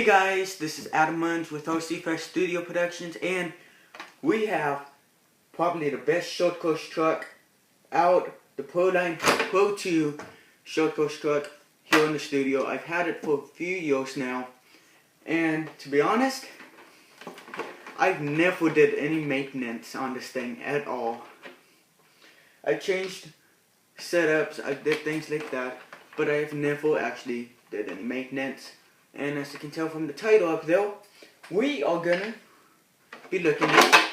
Hey guys, this is Adam Munch with OC Studio Productions, and we have probably the best short course truck out, the Proline PRO-2 short course truck here in the studio. I've had it for a few years now, and to be honest, I've never did any maintenance on this thing at all. I changed setups, I did things like that, but I've never actually did any maintenance. And as you can tell from the title up there, we are gonna be looking at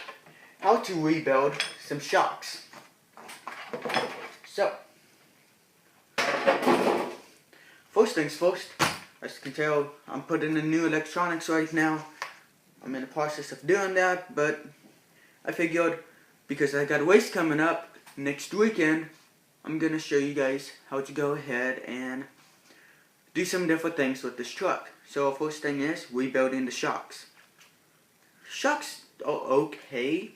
how to rebuild some shocks. So, first things first, as you can tell, I'm putting in new electronics right now. I'm in the process of doing that, but I figured because I got a race coming up next weekend, I'm gonna show you guys how to go ahead and do some different things with this truck. So first thing is rebuilding the shocks. Shocks are okay.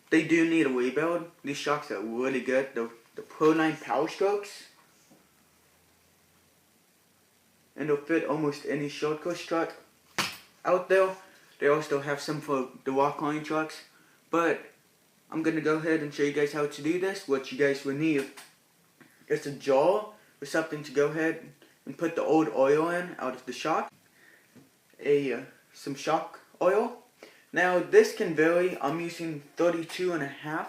They do need a rebuild. These shocks are really good. The Proline Power Strokes. And they'll fit almost any short course truck out there. They also have some for the Rockline trucks. But I'm going to go ahead and show you guys how to do this. What you guys will need is a jar or something to go ahead and put the old oil in out of the shock. Some shock oil. Now this can vary. I'm using 32.5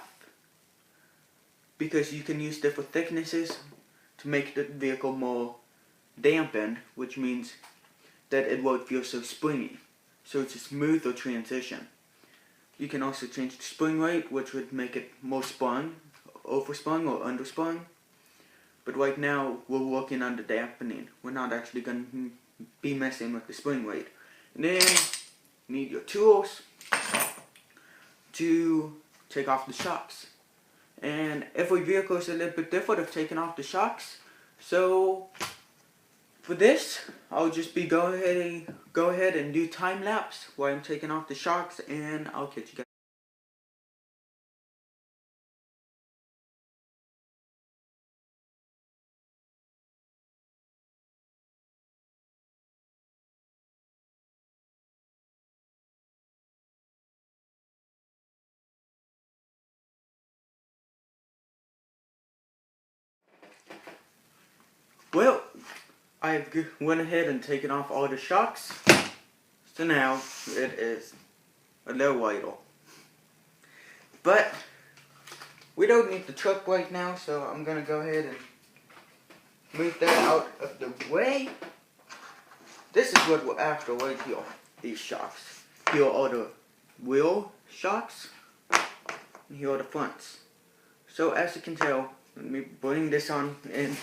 because you can use different thicknesses to make the vehicle more dampened, which means that it won't feel so springy. So it's a smoother transition. You can also change the spring rate, which would make it more sprung, oversprung or undersprung. But right now, we're working on the dampening. We're not actually going to be messing with the spring rate. And then, you need your tools to take off the shocks. And every vehicle is a little bit different of taking off the shocks. So, for this, I'll just be go ahead and do time lapse while I'm taking off the shocks, and I'll catch you guys. Well, I've went ahead and taken off all the shocks, so now it is a little whiter. But we don't need the truck right now, so I'm gonna go ahead and move that out of the way. This is what we're after right here, these shocks. Here are the wheel shocks, and here are the fronts. So as you can tell, let me bring this on in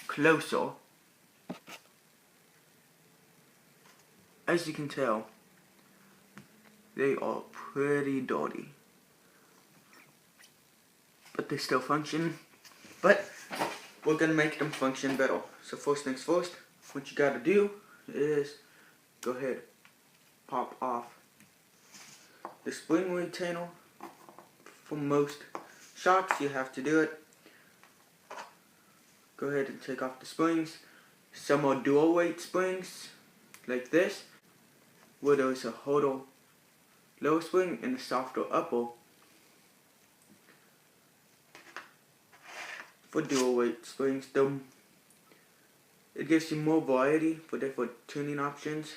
closer. As you can tell, they are pretty dirty, but they still function. But we're gonna make them function better. So first things first, what you gotta do is go ahead, pop off the spring retainer. For most shocks, you have to do it. Go ahead and take off the springs. Some are dual weight springs, like this, where there is a harder lower spring and a softer upper. For dual weight springs, it gives you more variety for different tuning options.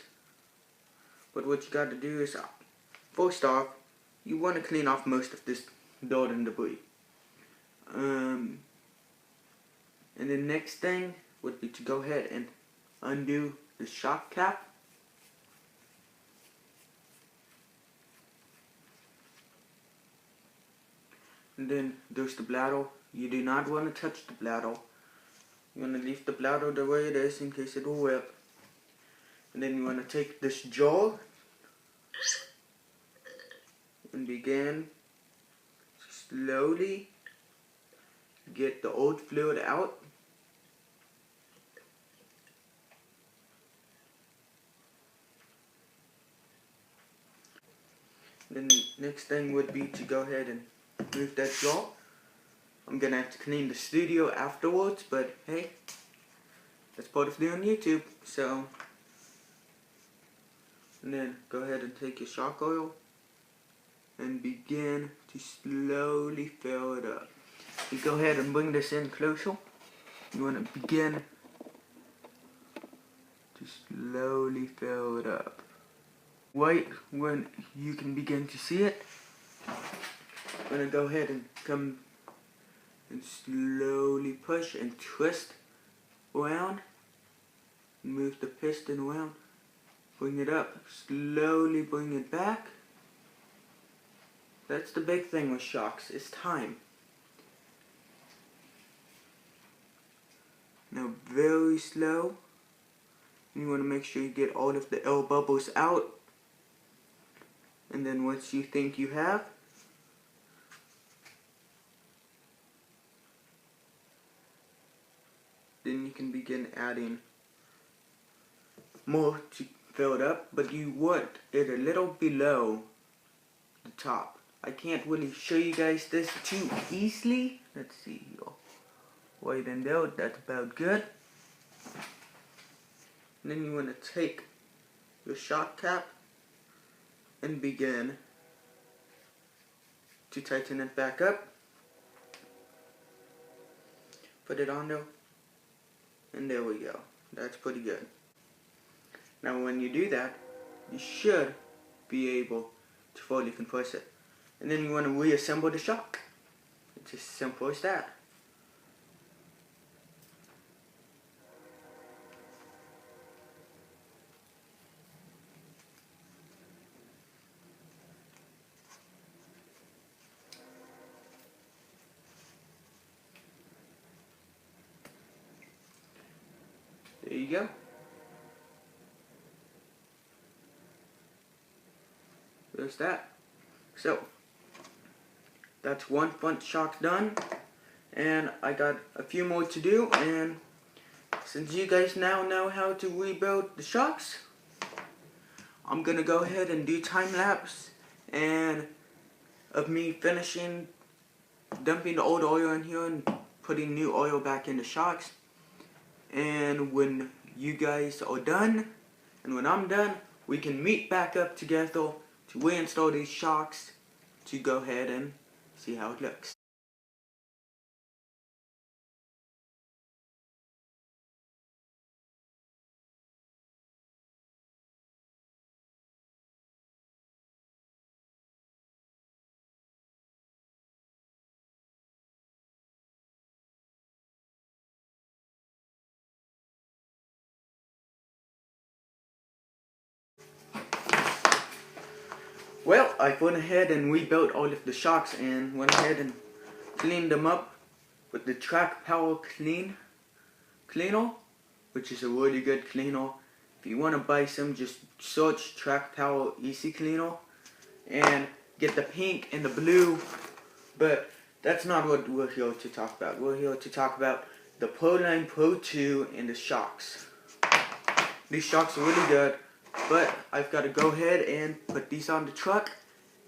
But what you got to do is, first off, you want to clean off most of this dirt and debris. And the next thing would be to go ahead and undo the shock cap. And then there's the bladder. You do not want to touch the bladder. You want to leave the bladder the way it is in case it will rip. And then you want to take this jar and begin slowly get the old fluid out. Then the next thing would be to go ahead and move that jar. I'm gonna have to clean the studio afterwards, but hey, that's part of doing YouTube, so And then go ahead and take your shock oil and begin to slowly fill it up. You go ahead and bring this in closer. You want to begin to slowly fill it up. Right when you can begin to see it, I'm going to go ahead and come and slowly push and twist around. Move the piston around. Bring it up. Slowly bring it back. That's the big thing with shocks, it's time. Now very slow. You want to make sure you get all of the air bubbles out. And then once you think you have, then you can begin adding more to fill it up, but you want it a little below the top. I can't really show you guys this too easily. Let's see here. Right in there, that's about good. And then you want to take your shock cap and begin to tighten it back up. Put it on there. And there we go. That's pretty good. Now when you do that, you should be able to fully compress it. And then you want to reassemble the shock. It's as simple as that. There you go. There's that. So, that's one front shock done. And I got a few more to do. And since you guys now know how to rebuild the shocks, I'm gonna go ahead and do time lapse and of me finishing dumping the old oil in here and putting new oil back in the shocks. And when you guys are done, and when I'm done, we can meet back up together to reinstall these shocks to go ahead and see how it looks. Well, I went ahead and rebuilt all of the shocks and went ahead and cleaned them up with the Track Power cleaner, which is a really good cleaner. If you want to buy some, just search Track Power Easy Cleaner and get the pink and the blue. But that's not what we're here to talk about. We're here to talk about the Proline PRO-2 and the shocks. These shocks are really good. But I've got to go ahead and put these on the truck,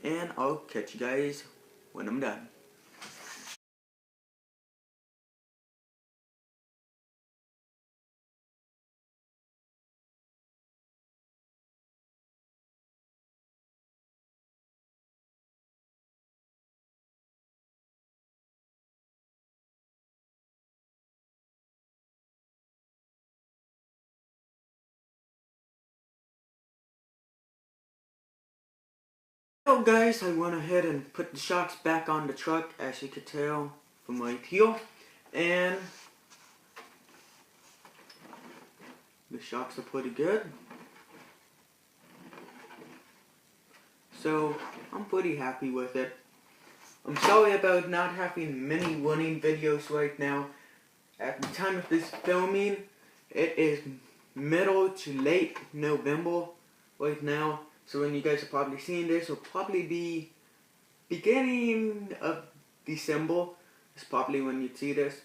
and I'll catch you guys when I'm done. So guys, I went ahead and put the shocks back on the truck, as you could tell from right here, and the shocks are pretty good. So I'm pretty happy with it. I'm sorry about not having many running videos right now. At the time of this filming, it is middle to late November right now. So when you guys are probably seeing this, it'll probably be beginning of December. It's probably when you see this.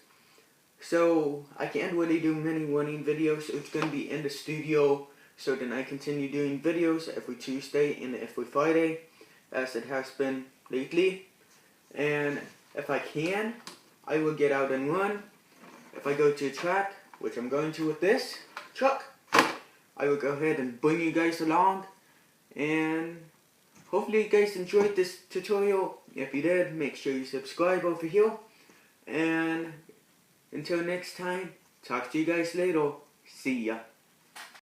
So I can't really do many running videos. So it's going to be in the studio. So then I continue doing videos every Tuesday and every Friday, as it has been lately. And if I can, I will get out and run. If I go to a track, which I'm going to with this truck, I will go ahead and bring you guys along And hopefully you guys enjoyed this tutorial. If you did, make sure you subscribe over here. And until next time, talk to you guys later. See ya.